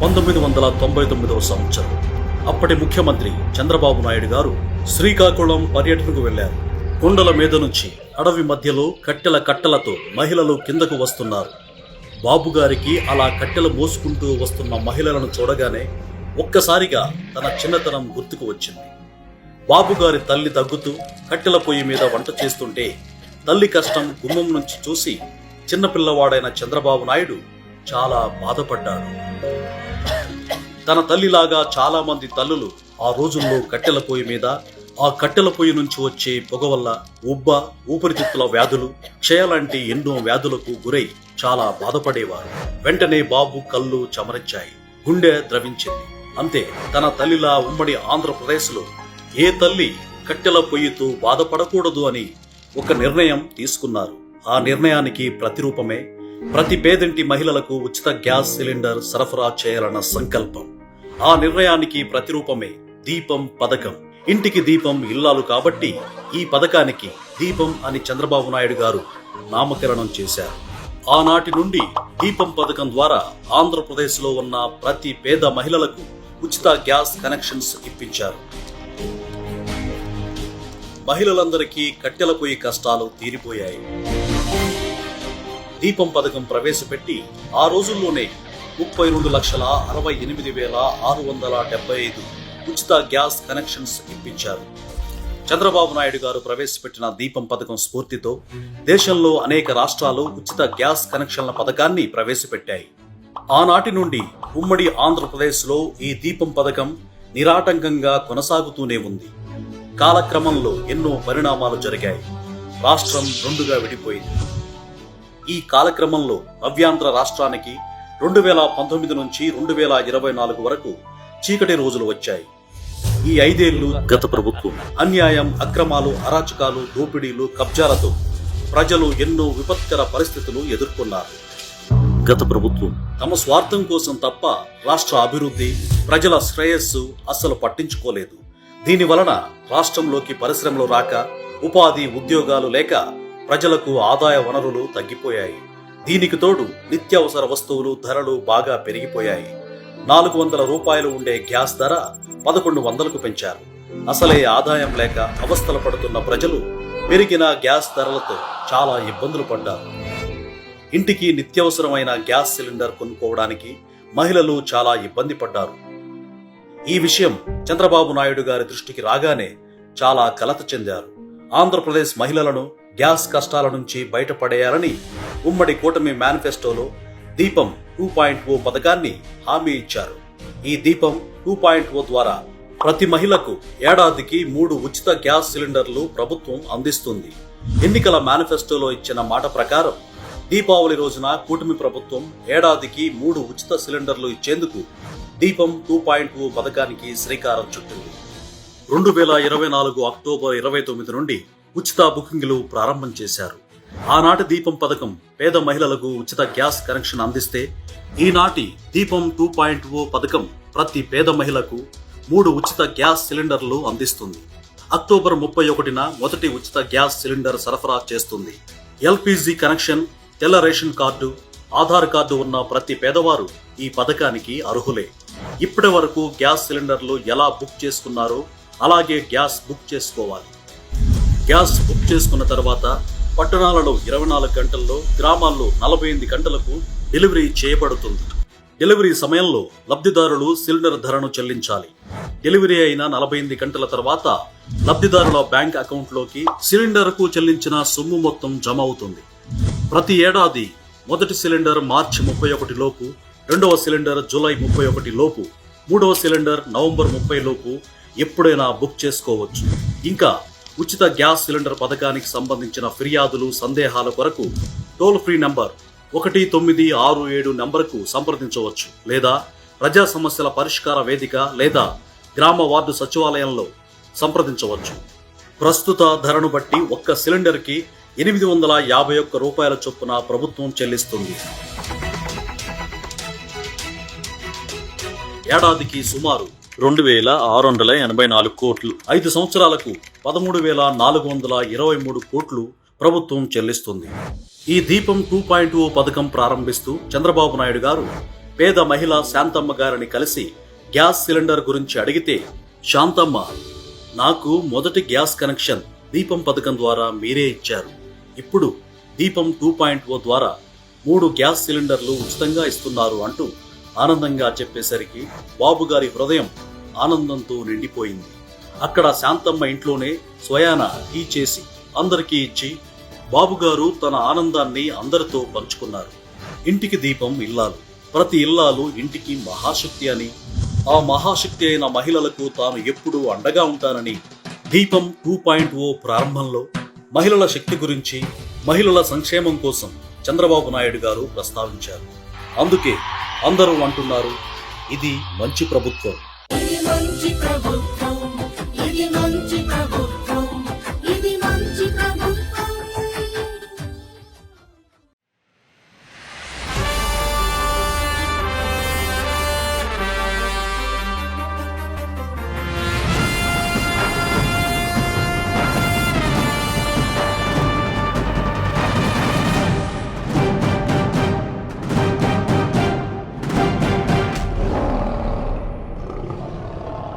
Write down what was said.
1999వ సంవత్సరం అప్పటి ముఖ్యమంత్రి చంద్రబాబు నాయుడు గారు శ్రీకాకుళం పర్యటనకు వెళ్లారు. కొండల మీద నుంచి అడవి మధ్యలో కట్టెలతో మహిళలు కిందకు వస్తున్నారు. బాబుగారికి అలా కట్టెలు మోసుకుంటూ వస్తున్న మహిళలను చూడగానే ఒక్కసారిగా తన చిన్నతనం గుర్తుకు వచ్చింది. బాబుగారి తల్లి దగ్గుతూ కట్టెల పొయ్యి మీద వంట చేస్తుంటే తల్లి కష్టం గుమ్మం నుంచి చూసి చిన్నపిల్లవాడైన చంద్రబాబు నాయుడు చాలా బాధపడ్డాడు. తన తల్లిలాగా చాలా మంది తల్లులు ఆ రోజుల్లో కట్టెల పొయ్యి మీద, ఆ కట్టెల పొయ్యి నుంచి వచ్చే పొగ వల్ల ఊపిరితిత్తుల వ్యాధులు, క్షయ లాంటి ఎన్నో వ్యాధులకు గురై చాలా బాధపడేవారు. వెంటనే బాబు కళ్ళు చెమరించాయి, గుండె ద్రవించింది. అంతే, తన తల్లిలా ఉమ్మడి ఆంధ్రప్రదేశ్లో ఏ తల్లి కట్టెల పొయ్యితో బాధపడకూడదు అని ఒక నిర్ణయం తీసుకున్నారు. ఆ నిర్ణయానికి ప్రతిరూపమే ప్రతి పేదింటి మహిళలకు ఉచిత గ్యాస్ సిలిండర్ సరఫరా చేయాలన్న సంకల్పం. ఆ నిర్ణయానికి ప్రతిరూపమే దీపం పథకం. ఇంటికి దీపం ఇల్లాలు కాబట్టి ఈ పథకానికి దీపం అని చంద్రబాబు నాయుడు గారు నామకరణం చేశారు. ఆనాటి నుండి దీపం పథకం ద్వారా ఆంధ్రప్రదేశ్లో ఉన్న ప్రతి పేద మహిళలకు ఉచిత గ్యాస్ కనెక్షన్స్ ఇప్పించారు. మహిళలందరికీ కట్టెల పొయ్యి కష్టాలు తీరిపోయాయి. దీపం పథకం ప్రవేశపెట్టి ఆ రోజుల్లోనే 32,68,675 ఉచిత గ్యాస్ కనెక్షన్స్ ఇప్పించారు. చంద్రబాబు నాయుడు గారు ప్రవేశపెట్టిన దీపం పథకం స్ఫూర్తితో దేశంలో అనేక రాష్ట్రాలు ఉచిత గ్యాస్ కనెక్షన్ల పథకాన్ని ప్రవేశపెట్టాయి. ఆనాటి నుండి ఉమ్మడి ఆంధ్రప్రదేశ్లో ఈ దీపం పథకం నిరాటంకంగా కొనసాగుతూనే ఉంది. కాలక్రమంలో ఎన్నో పరిణామాలు జరిగాయి. రాష్ట్రం రెండుగా విడిపోయింది. ఈ కాలక్రమంలో నవ్యాంధ్ర రాష్ట్రానికి 2019 నుంచి 2024 వరకు చీకటి రోజులు వచ్చాయి. ఈ 5 ఏళ్లు గత ప్రభుత్వం అన్యాయం, అక్రమాలు, అరాచకాలు, దోపిడీలు, కబ్జాలతో ప్రజలు ఎన్నో విపత్కర పరిస్థితులు ఎదుర్కొన్నారు. గత ప్రభుత్వం తమ స్వార్థం కోసం తప్ప రాష్ట్ర అభివృద్ధి, ప్రజల శ్రేయస్సు అస్సలు పట్టించుకోలేదు. దీని వలన రాష్ట్రంలోకి పరిశ్రమలు రాక, ఉపాధి, ఉద్యోగాలు లేక ప్రజలకు ఆదాయ వనరులు తగ్గిపోయాయి. దీనికి తోడు నిత్యావసర వస్తువులు ధరలు బాగా పెరిగిపోయాయి. 400 రూపాయలు ఉండే గ్యాస్ ధర 1100కు పెంచారు. అసలే ఆదాయం లేక అవస్థలు పడుతున్న ప్రజలు పెరిగిన గ్యాస్ ధరలతో చాలా ఇబ్బందులు పడ్డారు. ఇంటికి నిత్యావసరమైన గ్యాస్ సిలిండర్ కొనుక్కోవడానికి మహిళలు చాలా ఇబ్బంది పడ్డారు. ఈ విషయం చంద్రబాబు నాయుడు గారి దృష్టికి రాగానే చాలా కలత చెందారు. ఆంధ్రప్రదేశ్ మహిళలను గ్యాస్ కష్టాల నుంచి బయటపడేయాలని ఉమ్మడి కూటమి మేనిఫెస్టోలో దీపం 2.0 పథకాన్ని హామీ ఇచ్చారు. ఈ దీపం 2.0 ద్వారా ప్రతి మహిళకు ఏడాదికి 3 ఉచిత గ్యాస్ సిలిండర్లు ప్రభుత్వం అందిస్తుంది. ఎన్నికల మేనిఫెస్టోలో ఇచ్చిన మాట ప్రకారం దీపావళి రోజున కూటమి ప్రభుత్వం ఏడాదికి 3 ఉచిత సిలిండర్లు ఇచ్చేందుకు దీపం 2.0 పథకానికి శ్రీకారం చుట్టింది. 2024 అక్టోబర్ 29 నుండి ఉచిత బుకింగ్లు ప్రారంభం చేశారు. ఆనాటి దీపం పథకం పేద మహిళలకు ఉచిత గ్యాస్ కనెక్షన్ అందిస్తే, ఈనాటి దీపం 2.0 పథకం ప్రతి పేద మహిళకు 3 ఉచిత గ్యాస్ సిలిండర్లు అందిస్తుంది. అక్టోబర్ 31న మొదటి ఉచిత గ్యాస్ సిలిండర్ సరఫరా చేస్తుంది. ఎల్పిజి కనెక్షన్, తెల్ల రేషన్ కార్డు, ఆధార్ కార్డు ఉన్న ప్రతి పేదవారు ఈ పథకానికి అర్హులే. ఇప్పటి వరకు గ్యాస్ సిలిండర్లు ఎలా బుక్ చేసుకున్నారో అలాగే గ్యాస్ బుక్ చేసుకోవాలి. గ్యాస్ బుక్ చేసుకున్న తర్వాత పట్టణాలలో 24 గంటల్లో, గ్రామాల్లో 48 గంటలకు డెలివరీ చేయబడుతుంది. డెలివరీ సమయంలో లబ్ధిదారులు సిలిండర్ ధరను చెల్లించాలి. డెలివరీ అయిన 48 గంటల తర్వాత లబ్ధిదారుల బ్యాంక్ అకౌంట్లోకి సిలిండర్కు చెల్లించిన సొమ్ము మొత్తం జమ అవుతుంది. ప్రతి ఏడాది మొదటి సిలిండర్ మార్చి 31 లోపు, రెండవ సిలిండర్ జూలై 31 లోపు, మూడవ సిలిండర్ నవంబర్ 30 లోపు ఎప్పుడైనా బుక్ చేసుకోవచ్చు. ఇంకా ఉచిత గ్యాస్ సిలిండర్ పథకానికి సంబంధించిన ఫిర్యాదులు, సందేహాల కొరకు టోల్ ఫ్రీ నంబర్ 1967 నంబర్కు సంప్రదించవచ్చు. లేదా ప్రజా సమస్యల పరిష్కార వేదిక లేదా గ్రామ వార్డు సచివాలయంలో సంప్రదించవచ్చు. ప్రస్తుత ధరను బట్టి ఒక్క సిలిండర్కి 851 రూపాయల చొప్పున ప్రభుత్వం చెల్లిస్తుంది. ఏడాదికి సుమారు 2,684 కోట్లు, 5 సంవత్సరాలకు 13,423 కోట్లు ప్రభుత్వం చెల్లిస్తుంది. ఈ దీపం 2.0 పథకం ప్రారంభిస్తూ చంద్రబాబు నాయుడు గారు పేద మహిళ శాంతమ్మ గారిని కలిసి గ్యాస్ సిలిండర్ గురించి అడిగితే, శాంతమ్మ, నాకు మొదటి గ్యాస్ కనెక్షన్ దీపం పథకం ద్వారా మీరే ఇచ్చారు. ఇప్పుడు దీపం 2.0 ద్వారా 3 గ్యాస్ సిలిండర్లు ఉచితంగా ఇస్తున్నారు అంటూ ఆనందంగా చెప్పేసరికి బాబుగారి హృదయం ఆనందంతో నిండిపోయింది. అక్కడ శాంతమ్మ ఇంట్లోనే స్వయాన టీ చేసి అందరికీ ఇచ్చి బాబుగారు తన ఆనందాన్ని అందరితో పంచుకున్నారు. ఇంటికి దీపం ఇల్లాలు, ప్రతి ఇల్లాలు ఇంటికి మహాశక్తి అని, ఆ మహాశక్తి అయిన మహిళలకు తాను ఎప్పుడూ అండగా ఉంటానని దీపం 2.0 ప్రారంభంలో మహిళల శక్తి గురించి, మహిళల సంక్షేమం కోసం చంద్రబాబు నాయుడు గారు ప్రస్తావించారు. అందుకే అందరూ అంటున్నారు, ఇది మంచి ప్రభుత్వం. ఇది మంచి ప్రభుత్వం, ఇది మంచి ప్రభుత్వం.